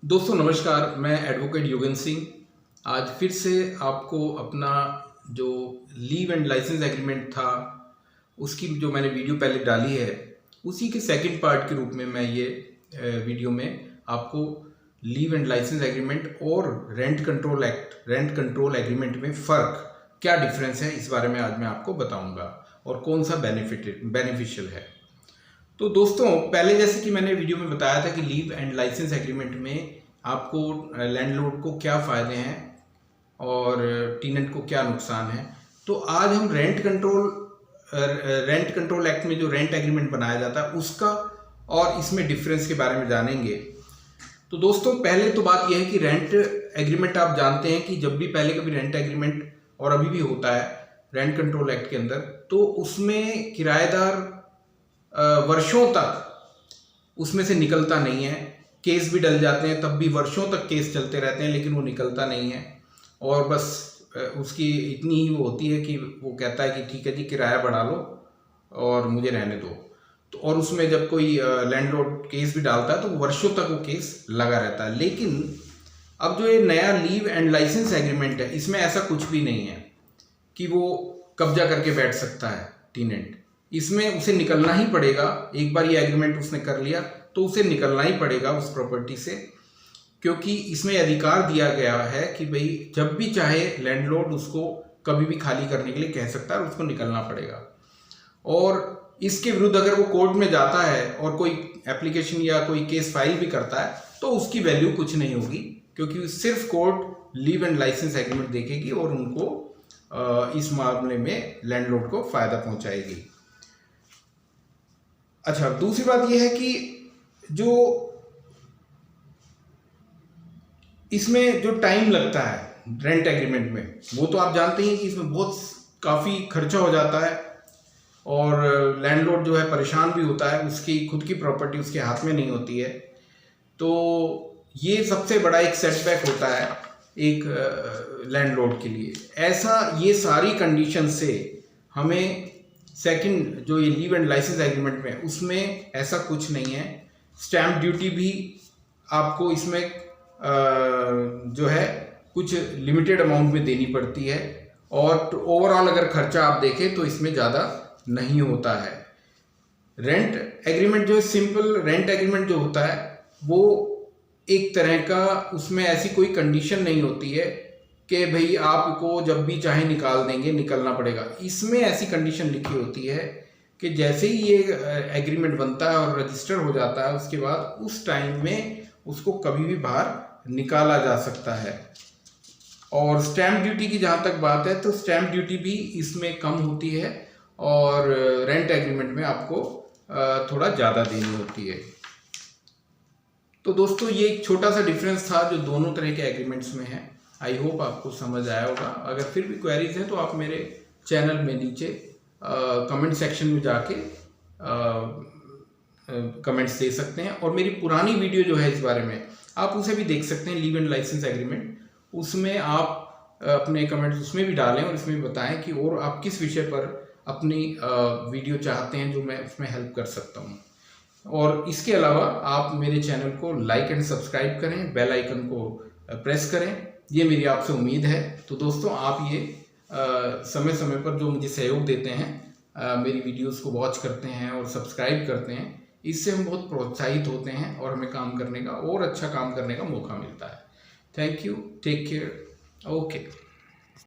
दोस्तों नमस्कार, मैं एडवोकेट योगेंद्र सिंह आज फिर से आपको अपना जो लीव एंड लाइसेंस एग्रीमेंट था उसकी जो मैंने वीडियो पहले डाली है उसी के सेकंड पार्ट के रूप में मैं ये वीडियो में आपको लीव एंड लाइसेंस एग्रीमेंट और रेंट कंट्रोल एग्रीमेंट में फ़र्क क्या डिफरेंस है इस बारे में आज मैं आपको बताऊंगा और कौन सा बेनिफिशियल है। तो दोस्तों पहले जैसे कि मैंने वीडियो में बताया था कि लीव एंड लाइसेंस एग्रीमेंट में आपको लैंडलॉर्ड को क्या फ़ायदे हैं और टीनेंट को क्या नुकसान है। तो आज हम रेंट कंट्रोल एक्ट में जो रेंट एग्रीमेंट बनाया जाता है उसका और इसमें डिफरेंस के बारे में जानेंगे। तो दोस्तों पहले तो बात यह है कि रेंट एग्रीमेंट आप जानते हैं कि जब भी पहले कभी रेंट एग्रीमेंट और अभी भी होता है रेंट कंट्रोल एक्ट के अंदर, तो उसमें किराएदार वर्षों तक उसमें से निकलता नहीं है। केस भी डल जाते हैं तब भी वर्षों तक केस चलते रहते हैं लेकिन वो निकलता नहीं है और बस उसकी इतनी ही वो होती है कि वो कहता है कि ठीक है जी किराया बढ़ा लो और मुझे रहने दो। तो और उसमें जब कोई लैंडलॉर्ड केस भी डालता है तो वर्षों तक वो केस लगा रहता है। लेकिन अब जो ये नया लीव एंड लाइसेंस एग्रीमेंट है इसमें ऐसा कुछ भी नहीं है कि वो कब्जा करके बैठ सकता है टीनेंट। इसमें उसे निकलना ही पड़ेगा। एक बार ये एग्रीमेंट उसने कर लिया तो उसे निकलना ही पड़ेगा उस प्रॉपर्टी से, क्योंकि इसमें अधिकार दिया गया है कि भाई जब भी चाहे लैंडलॉर्ड उसको कभी भी खाली करने के लिए कह सकता है और उसको निकलना पड़ेगा। और इसके विरुद्ध अगर वो कोर्ट में जाता है और कोई एप्लीकेशन या कोई केस फाइल भी करता है तो उसकी वैल्यू कुछ नहीं होगी, क्योंकि सिर्फ court leave and licence agreement देखेगी और उनको इस मामले में लैंडलॉर्ड को फायदा पहुंचाएगी। अच्छा, दूसरी बात यह है कि जो इसमें जो टाइम लगता है रेंट एग्रीमेंट में वो तो आप जानते हैं कि इसमें बहुत काफ़ी खर्चा हो जाता है और लैंडलॉर्ड जो है परेशान भी होता है, उसकी खुद की प्रॉपर्टी उसके हाथ में नहीं होती है। तो ये सबसे बड़ा एक सेटबैक होता है एक लैंडलॉर्ड के लिए। ऐसा ये सारी कंडीशन से हमें सेकंड जो ये लीव एंड लाइसेंस एग्रीमेंट में उसमें ऐसा कुछ नहीं है। स्टैम्प ड्यूटी भी आपको इसमें जो है कुछ लिमिटेड अमाउंट में देनी पड़ती है और ओवरऑल अगर खर्चा आप देखें तो इसमें ज़्यादा नहीं होता है। रेंट एग्रीमेंट जो सिंपल रेंट एग्रीमेंट जो होता है वो एक तरह का, उसमें ऐसी कोई कंडीशन नहीं होती है कि भाई आपको जब भी चाहे निकाल देंगे, निकलना पड़ेगा। इसमें ऐसी कंडीशन लिखी होती है कि जैसे ही ये एग्रीमेंट बनता है और रजिस्टर हो जाता है उसके बाद उस टाइम में उसको कभी भी बाहर निकाला जा सकता है। और स्टैम्प ड्यूटी की जहाँ तक बात है तो स्टैम्प ड्यूटी भी इसमें कम होती है और रेंट एग्रीमेंट में आपको थोड़ा ज़्यादा देनी होती है। तो दोस्तों ये एक छोटा सा डिफरेंस था जो दोनों तरह के एग्रीमेंट्स में है। आई होप आपको समझ आया होगा। अगर फिर भी क्वेरीज हैं तो आप मेरे चैनल में नीचे कमेंट सेक्शन में जाके कमेंट्स दे सकते हैं और मेरी पुरानी वीडियो जो है इस बारे में आप उसे भी देख सकते हैं, लीव एंड लाइसेंस एग्रीमेंट। उसमें आप अपने कमेंट्स उसमें भी डालें और इसमें भी बताएं कि और आप किस विषय पर अपनी वीडियो चाहते हैं जो मैं उसमें हेल्प कर सकता हूँ। और इसके अलावा आप मेरे चैनल को लाइक एंड सब्सक्राइब करें, बेल आइकन को प्रेस करें, ये मेरी आपसे उम्मीद है। तो दोस्तों आप ये समय समय पर जो मुझे सहयोग देते हैं, मेरी वीडियोस को वॉच करते हैं और सब्सक्राइब करते हैं, इससे हम बहुत प्रोत्साहित होते हैं और हमें काम करने का और अच्छा काम करने का मौका मिलता है। Thank you, take care, okay.